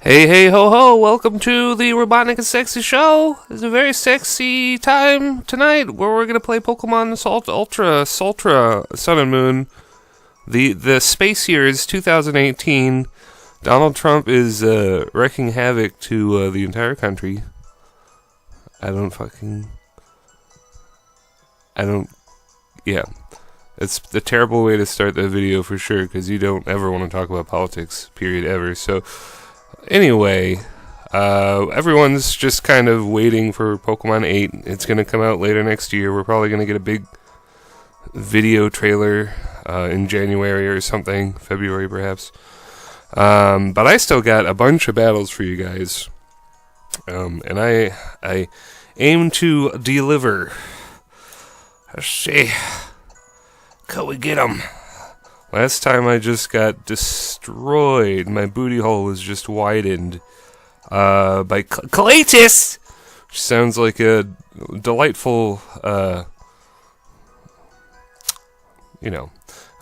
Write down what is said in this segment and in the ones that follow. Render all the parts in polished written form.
Hey, hey, ho, ho, welcome to the RobotnikIsSexy show. It's a very sexy time tonight where we're going to play Pokemon Assault Ultra, Sun and Moon. The space year is 2018. Donald Trump is wreaking havoc to the entire country. Yeah. It's the terrible way to start that video for sure, because you don't ever want to talk about politics, period, ever. So, anyway, everyone's just kind of waiting for Pokemon 8. It's going to come out later next year. We're probably going to get a big video trailer in January or something, February perhaps. But I still got a bunch of battles for you guys. And I aim to deliver. Let's see. Could we get him? Last time I just got destroyed. My booty hole was just widened by Cletus, which sounds like a delightful,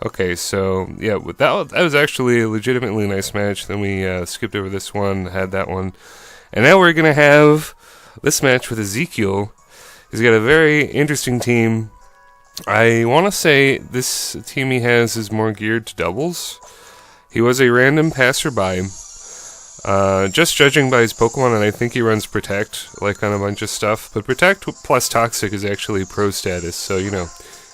Okay, so, yeah, that was actually a legitimately nice match. Then we skipped over this one, had that one. And now we're going to have this match with Ezequiel. He's got a very interesting team. I want to say this team he has is more geared to doubles. He was a random passerby. Just judging by his Pokemon, and I think he runs Protect, like on a bunch of stuff. But Protect plus Toxic is actually pro status, so,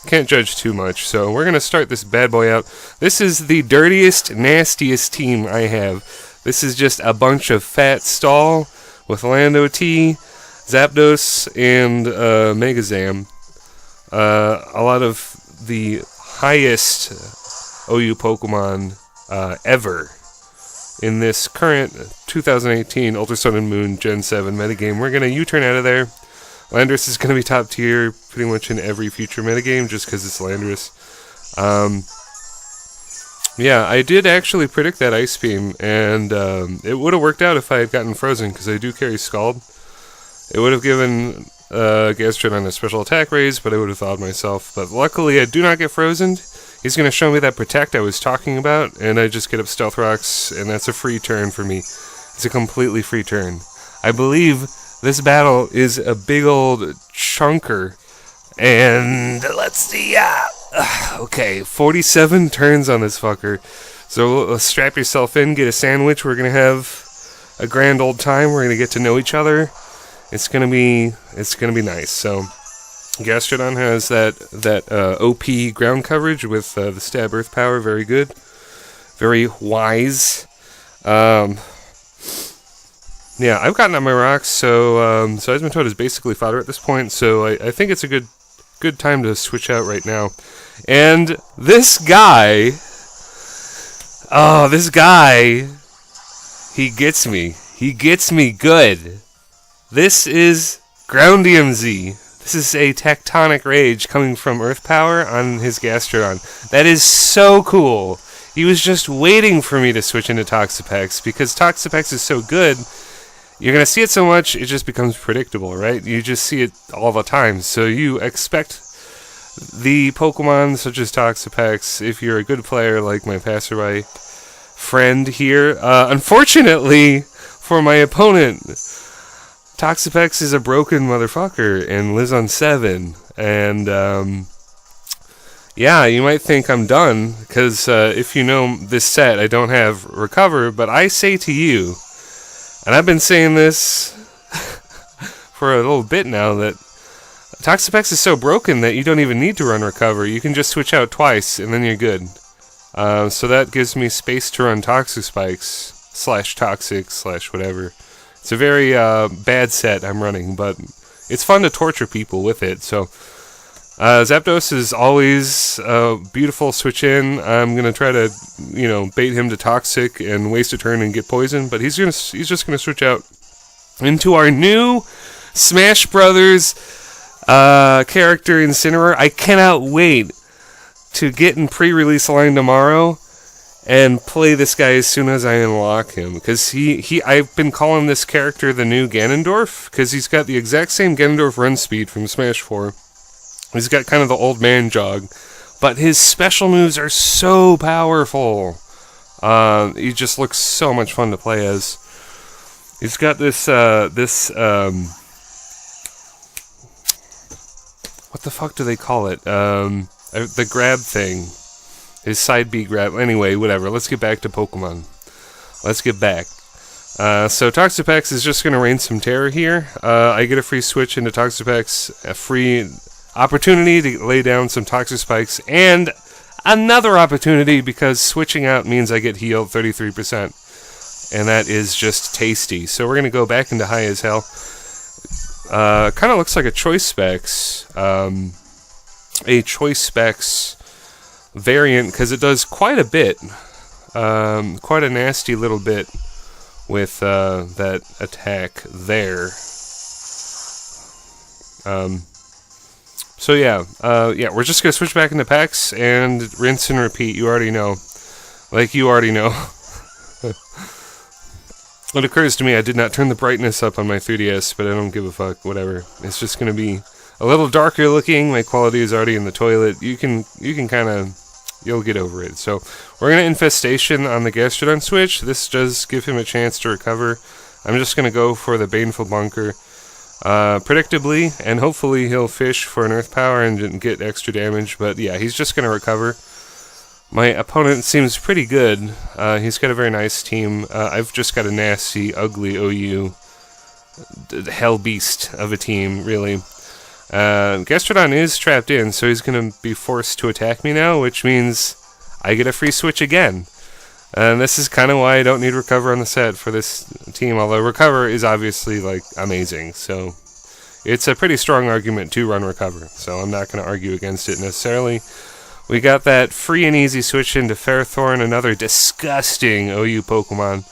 can't judge too much. So we're going to start this bad boy out. This is the dirtiest, nastiest team I have. This is just a bunch of fat stall with Lando T, Zapdos, and Megazam. A lot of the highest OU Pokemon ever in this current 2018 Ultra Sun and Moon Gen 7 metagame. We're going to U-turn out of there. Landorus is going to be top tier pretty much in every future metagame just because it's Landorus. Yeah, I did actually predict that Ice Beam, and it would have worked out if I had gotten Frozen because I do carry Scald. It would have given Gastrodon a special attack raise, but I would have thawed myself. But luckily, I do not get frozen. He's going to show me that Protect I was talking about, and I just get up Stealth Rocks, and that's a free turn for me. It's a completely free turn. I believe this battle is a big old chunker, and let's see, okay, 47 turns on this fucker. So strap yourself in, get a sandwich. We're going to have a grand old time. We're going to get to know each other. It's gonna be nice. So, Gastrodon has that OP ground coverage with the stab earth power. Very good, very wise. Yeah, I've gotten on my rocks. So Seismitoad is basically fodder at this point. So I think it's a good time to switch out right now. And this guy, he gets me. He gets me good. This is Ground DMZ. This is a Tectonic Rage coming from Earth Power on his Gastrodon. That is so cool. He was just waiting for me to switch into Toxapex, because Toxapex is so good, you're going to see it so much, it just becomes predictable, right? You just see it all the time. So you expect the Pokemon such as Toxapex, if you're a good player like my passerby friend here. Unfortunately, for my opponent, Toxapex is a broken motherfucker and lives on 7. And, yeah, you might think I'm done, because if you know this set, I don't have Recover, but I say to you, and I've been saying this for a little bit now, that Toxapex is so broken that you don't even need to run Recover. You can just switch out twice, and then you're good. So that gives me space to run Toxic Spikes, /Toxic, /whatever. It's a very bad set I'm running, but it's fun to torture people with it. So Zapdos is always beautiful switch in. I'm gonna try to bait him to Toxic and waste a turn and get poison, but he's just gonna switch out into our new Smash Brothers character Incineroar. I cannot wait to get in pre-release line tomorrow and play this guy as soon as I unlock him, because I've been calling this character the new Ganondorf, because he's got the exact same Ganondorf run speed from Smash 4. He's got kind of the old man jog, but his special moves are so powerful. He just looks so much fun to play as. He's got this, what the fuck do they call it? The grab thing. His side B grab. Anyway, whatever. Let's get back to Pokemon. Let's get back. So Toxapex is just going to rain some terror here. I get a free switch into Toxapex, a free opportunity to lay down some Toxic Spikes, and another opportunity because switching out means I get healed 33%. And that is just tasty. So we're going to go back into High as Hell. Kind of looks like a Choice Specs. A Choice Specs variant because it does quite a bit. Quite a nasty little bit with that attack there. So yeah, we're just gonna switch back into packs and rinse and repeat. You already know, you already know. It occurs to me I did not turn the brightness up on my 3DS, but I don't give a fuck. Whatever. It's just gonna be a little darker looking. My quality is already in the toilet. You can kind of. You'll get over it. So we're going to Infestation on the Gastrodon switch. This does give him a chance to recover. I'm just going to go for the Baneful Bunker. Predictably, and hopefully he'll fish for an Earth Power and get extra damage. But yeah, he's just going to recover. My opponent seems pretty good. He's got a very nice team. I've just got a nasty, ugly OU hell beast of a team, really. Gastrodon is trapped in, so he's going to be forced to attack me now, which means I get a free switch again. And this is kind of why I don't need Recover on the set for this team, although Recover is obviously, amazing. So it's a pretty strong argument to run Recover, so I'm not going to argue against it necessarily. We got that free and easy switch into Ferrothorn, another disgusting OU Pokemon.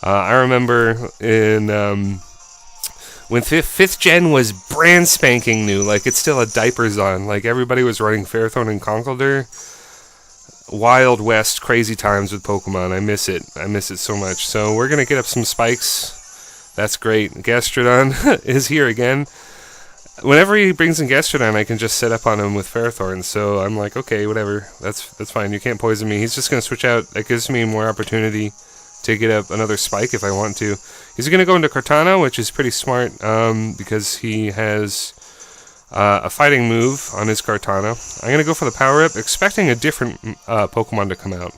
I remember in... when 5th gen was brand spanking new, it's still a diapers on, everybody was running Ferrothorn and Conkeldurr. Wild West, crazy times with Pokemon. I miss it so much. So we're going to get up some spikes. That's great. Gastrodon is here again. Whenever he brings in Gastrodon, I can just set up on him with Ferrothorn. So I'm like, okay, whatever. That's fine. You can't poison me. He's just going to switch out. That gives me more opportunity to get up another spike if I want to. He's going to go into Kartana, which is pretty smart because he has a fighting move on his Kartana. I'm going to go for the power-up, expecting a different Pokemon to come out.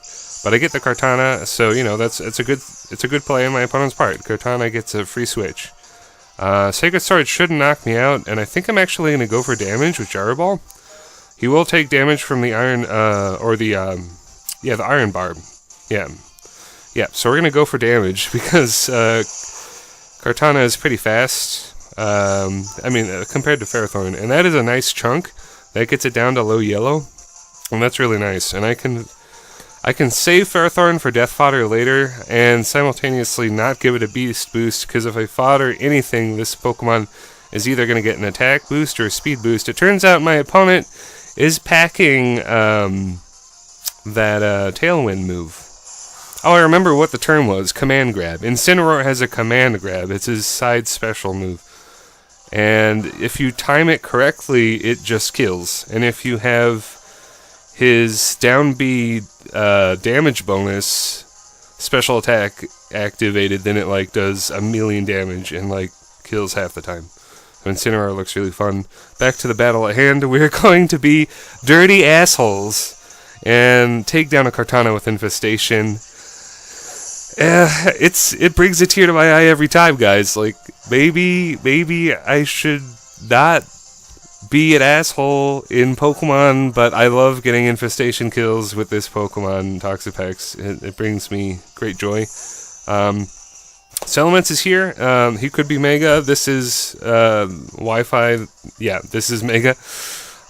But I get the Kartana, so, it's a good play on my opponent's part. Kartana gets a free switch. Sacred Sword shouldn't knock me out, and I think I'm actually going to go for damage with Gyro Ball. He will take damage from the Iron, the Iron Barb. Yeah, so we're going to go for damage because Kartana is pretty fast. Compared to Ferrothorn. And that is a nice chunk. That gets it down to low yellow. And that's really nice. And I can save Ferrothorn for Death Fodder later and simultaneously not give it a Beast boost because if I fodder anything, this Pokemon is either going to get an attack boost or a speed boost. It turns out my opponent is packing that Tailwind move. Oh, I remember what the term was. Command Grab. Incineroar has a Command Grab. It's his side special move. And if you time it correctly, it just kills. And if you have his down B damage bonus special attack activated, then it does a million damage and kills half the time. So Incineroar looks really fun. Back to the battle at hand. We're going to be dirty assholes and take down a Kartana with Infestation. It brings a tear to my eye every time, guys. Maybe I should not be an asshole in Pokemon, but I love getting Infestation kills with this Pokemon, Toxapex. It brings me great joy. Salamence is here. He could be Mega. This is Wi-Fi. Yeah, this is Mega.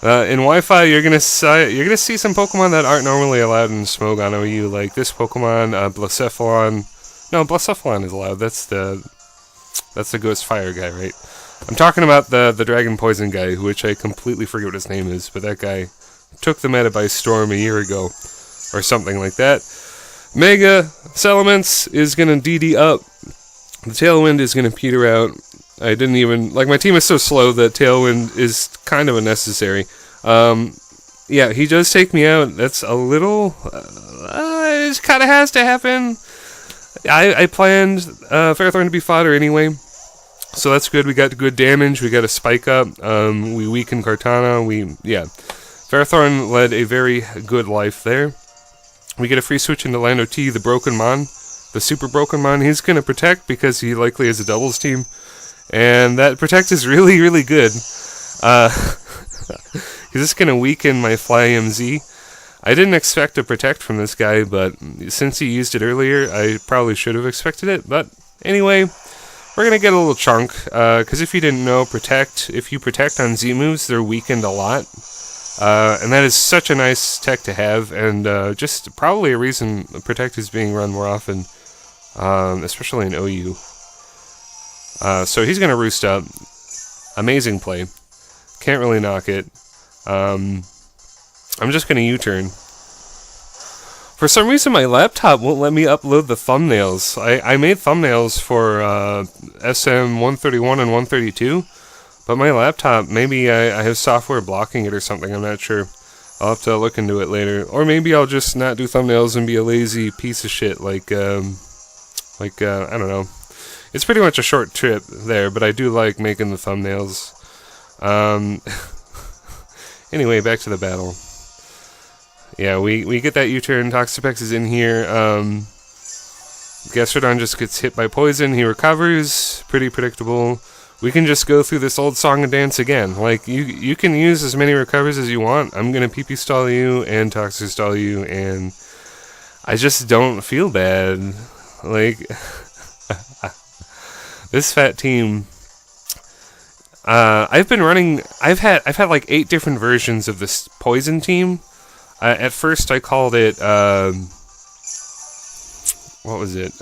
In Wi-Fi, you're gonna see some Pokemon that aren't normally allowed in Smogon OU, like this Pokemon, Blacephalon. No, Blacephalon is allowed. That's the Ghost Fire guy, right? I'm talking about the Dragon Poison guy, which I completely forget what his name is, but that guy took the meta by storm a year ago, or something like that. Mega Salamence is gonna DD up. The Tailwind is gonna peter out. I didn't even... my team is so slow that Tailwind is kind of unnecessary. Yeah, he does take me out. That's a little... it kind of has to happen. I planned Ferrothorn to be fodder anyway, so that's good. We got good damage. We got a spike up. We weakened Kartana. Ferrothorn led a very good life there. We get a free switch into Lando T, the Broken Mon, the Super Broken Mon. He's going to protect because he likely has a doubles team, and that protect is really, really good. He's just going to weaken my Fly MZ. I didn't expect a protect from this guy, but since he used it earlier, I probably should have expected it. But anyway, we're going to get a little chunk, because if you didn't know, if you protect on Z moves, they're weakened a lot. And that is such a nice tech to have, and just probably a reason protect is being run more often, especially in OU. So he's going to roost up. Amazing play. Can't really knock it. I'm just going to U-turn. For some reason, my laptop won't let me upload the thumbnails. I made thumbnails for SM 131 and 132, but my laptop, maybe I have software blocking it or something, I'm not sure. I'll have to look into it later. Or maybe I'll just not do thumbnails and be a lazy piece of shit, I don't know. It's pretty much a short trip there, but I do like making the thumbnails. Anyway, back to the battle. Yeah, we get that U-turn. Toxapex is in here. Gastrodon just gets hit by poison. He recovers. Pretty predictable. We can just go through this old song and dance again. Like, you can use as many recovers as you want. I'm going to PP stall you and Toxic stall you, and I just don't feel bad. Like, this fat team... I've had like 8 different versions of this poison team. At first I called it, what was it?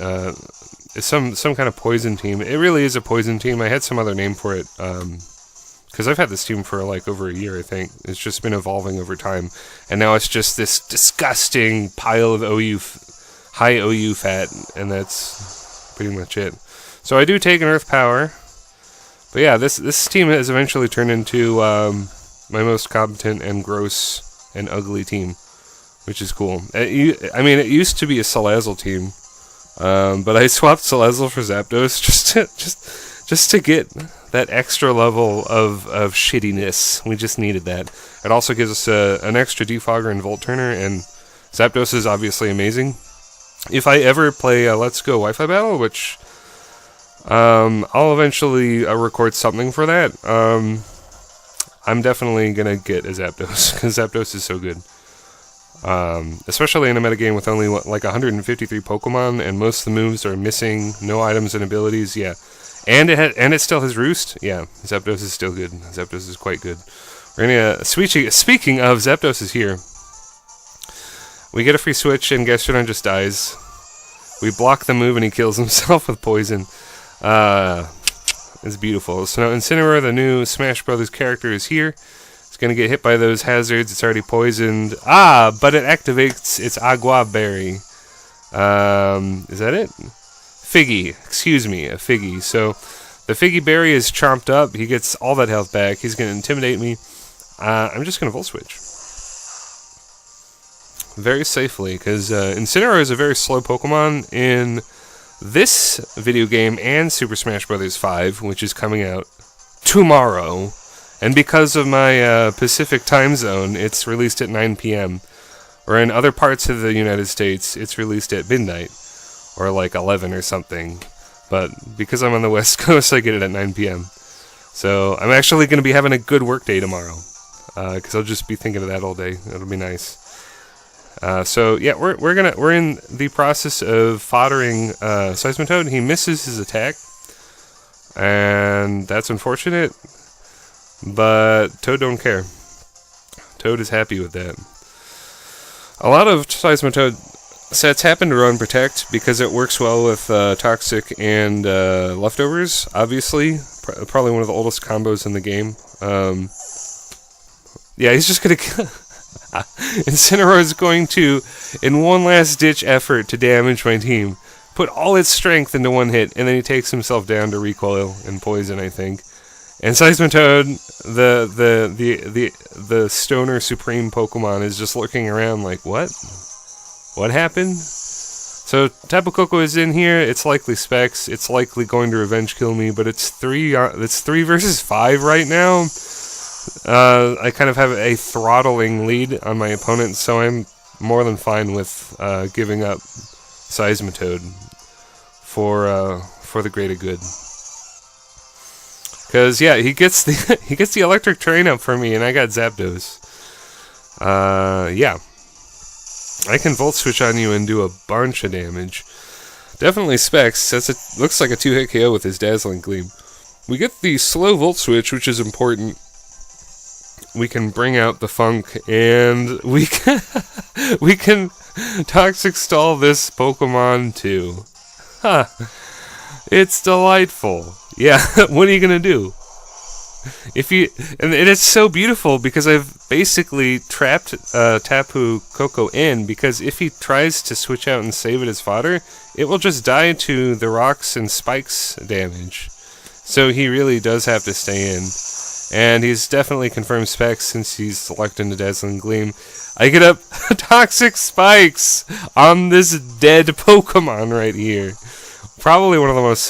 It's some kind of poison team. It really is a poison team. I had some other name for it, because I've had this team for like over a year, I think. It's just been evolving over time. And now it's just this disgusting pile of high OU fat, and that's pretty much it. So I do take an Earth Power. But yeah, this team has eventually turned into my most competent and gross and ugly team, which is cool. It used to be a Salazzle team, but I swapped Salazzle for Zapdos just to get that extra level of shittiness. We just needed that. It also gives us an extra Defogger and Volt Turner, and Zapdos is obviously amazing. If I ever play a Let's Go Wi-Fi battle, which I'll eventually record something for that. I'm definitely gonna get a Zapdos, because Zapdos is so good. Especially in a metagame with only like 153 Pokemon, and most of the moves are missing, no items and abilities. Yeah, and it still has Roost. Yeah, Zapdos is still good. Zapdos is quite good. We're gonna speaking of, Zapdos is here. We get a free switch, and Gastrodon just dies. We block the move, and he kills himself with poison. It's beautiful. So now Incineroar, the new Smash Brothers character, is here. It's going to get hit by those hazards. It's already poisoned. But it activates its Agua Berry. Is that it? Figgy. Excuse me, a Figgy. So the Figgy Berry is chomped up. He gets all that health back. He's going to intimidate me. I'm just going to Volt Switch. Very safely, because Incineroar is a very slow Pokemon in this video game and Super Smash Bros. 5, which is coming out tomorrow. And because of my Pacific time zone, it's released at 9 p.m. Or in other parts of the United States, it's released at midnight. Or like 11 or something. But because I'm on the West Coast, I get it at 9 p.m. So I'm actually going to be having a good work day tomorrow. Because I'll just be thinking of that all day. It'll be nice. So yeah, we're in the process of foddering Seismitoad. He misses his attack, and that's unfortunate. But Toad don't care. Toad is happy with that. A lot of Seismitoad sets happen to run Protect because it works well with Toxic and Leftovers. Obviously, probably one of the oldest combos in the game. Yeah, he's just gonna. Incineroar is going to, in one last ditch effort to damage my team, put all its strength into one hit, and then he takes himself down to recoil and poison, I think. And Seismitoad, the stoner supreme Pokemon, is just looking around like, what? What happened? So Tapu Koko is in here. It's likely Specs. It's likely going to revenge kill me, but it's 3 versus 5 right now. I kind of have a throttling lead on my opponent, so I'm more than fine with giving up Seismitoad for the greater good. Cause yeah, he gets the electric terrain up for me, and I got Zapdos. Yeah, I can Volt Switch on you and do a bunch of damage. Definitely Specs. Looks like a 2-hit KO with his Dazzling Gleam. We get the slow Volt Switch, which is important. We can bring out the funk, and we can Toxic Stall this Pokemon too. Huh. It's delightful. Yeah, what are you gonna do? And it's so beautiful because I've basically trapped Tapu Koko in, because if he tries to switch out and save it as fodder, it will just die to the rocks and spikes damage. So he really does have to stay in. And he's definitely confirmed Specs since he's selecting the Dazzling Gleam. I get up Toxic Spikes on this dead Pokemon right here. Probably one of the most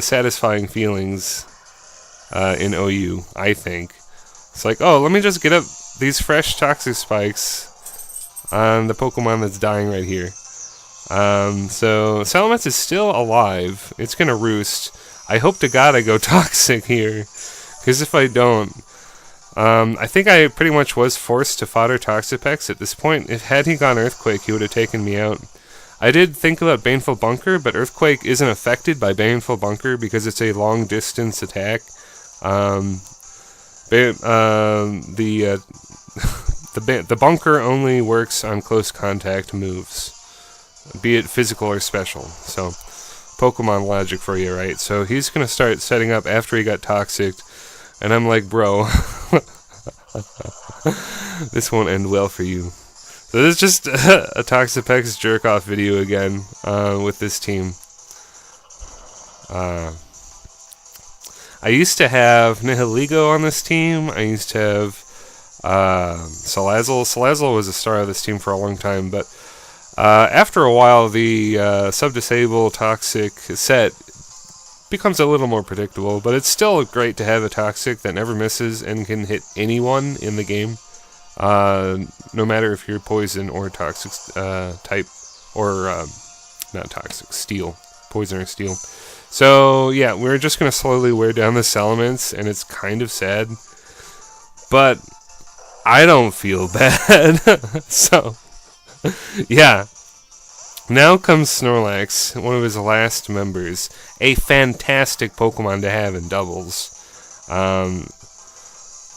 satisfying feelings in OU, I think. It's like, oh, let me just get up these fresh Toxic Spikes on the Pokemon that's dying right here. So Salamence is still alive. It's gonna roost. I hope to God I go Toxic here, because if I don't, I think I pretty much was forced to fodder Toxapex at this point. Had he gone Earthquake, he would have taken me out. I did think about Baneful Bunker, but Earthquake isn't affected by Baneful Bunker because it's a long-distance attack. The bunker only works on close contact moves, be it physical or special. So, Pokemon logic for you, right? So he's gonna start setting up after he got Toxic, and I'm like, bro, this won't end well for you. So this is just a Toxapex jerk-off video again with this team. I used to have Nihiligo on this team. I used to have Salazzle. Salazzle was a star of this team for a long time, but after a while, the Sub-Disable Toxic set becomes a little more predictable, but it's still great to have a Toxic that never misses and can hit anyone in the game. No matter if you're poison or toxic type, or not toxic, steel, poison or steel. So yeah, we're just gonna slowly wear down the Salamence, and it's kind of sad, but I don't feel bad. So yeah, now comes Snorlax, one of his last members, a fantastic Pokemon to have in doubles.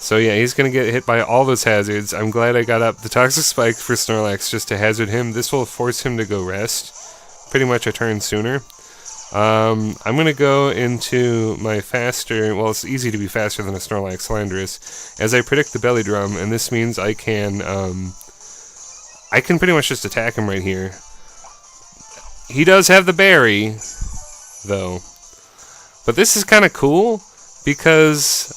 So yeah, he's going to get hit by all those hazards. I'm glad I got up the Toxic Spike for Snorlax just to hazard him. This will force him to go rest pretty much a turn sooner. I'm going to go into my faster, well, it's easy to be faster than a Snorlax Landorus, as I predict the Belly Drum, and this means I can pretty much just attack him right here. He does have the berry, though. But this is kind of cool, because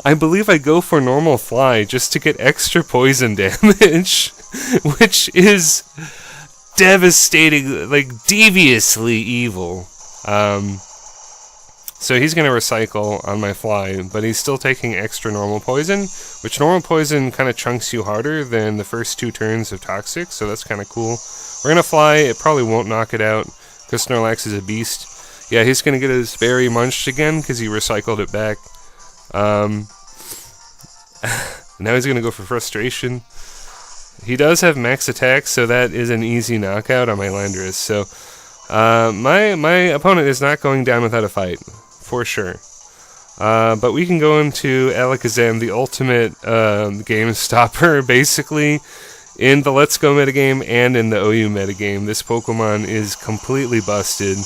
I believe I go for normal fly just to get extra poison damage, which is devastating, like deviously evil. So he's going to recycle on my fly, but he's still taking extra normal poison, which normal poison kind of chunks you harder than the first 2 turns of Toxic, so that's kind of cool. We're going to fly. It probably won't knock it out, because Snorlax is a beast. Yeah, he's going to get his berry munched again, because he recycled it back. Now he's going to go for Frustration. He does have max attack, so that is an easy knockout on my Landorus. So my opponent is not going down without a fight, for sure. But we can go into Alakazam, the ultimate game stopper, basically, in the Let's Go metagame and in the OU metagame. This Pokemon is completely busted.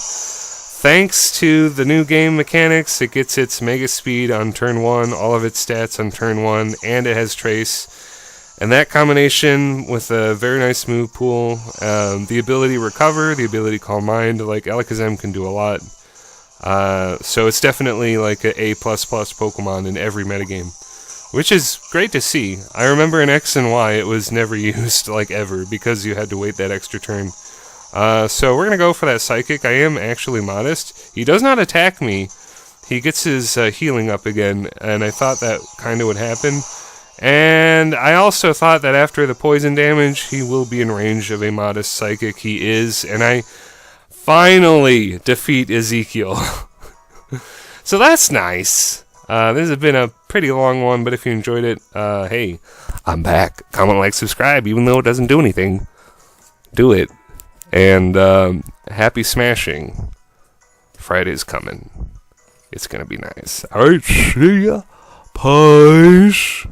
Thanks to the new game mechanics, it gets its Mega Speed on turn 1, all of its stats on turn 1, and it has Trace. And that combination with a very nice move pool, the ability Recover, the ability Calm Mind, like Alakazam can do a lot. So it's definitely like a A++ Pokemon in every metagame, which is great to see. I remember in X and Y it was never used, like ever, because you had to wait that extra turn. So we're going to go for that psychic. I am actually modest. He does not attack me. He gets his healing up again, and I thought that kind of would happen. And I also thought that after the poison damage, he will be in range of a modest psychic. He is, and I finally defeat Ezekiel. So that's nice. This has been a pretty long one, but if you enjoyed it, hey, I'm back. Comment, like, subscribe, even though it doesn't do anything. Do it. And happy smashing. Friday's coming. It's gonna be nice. Alright, see ya. Peace.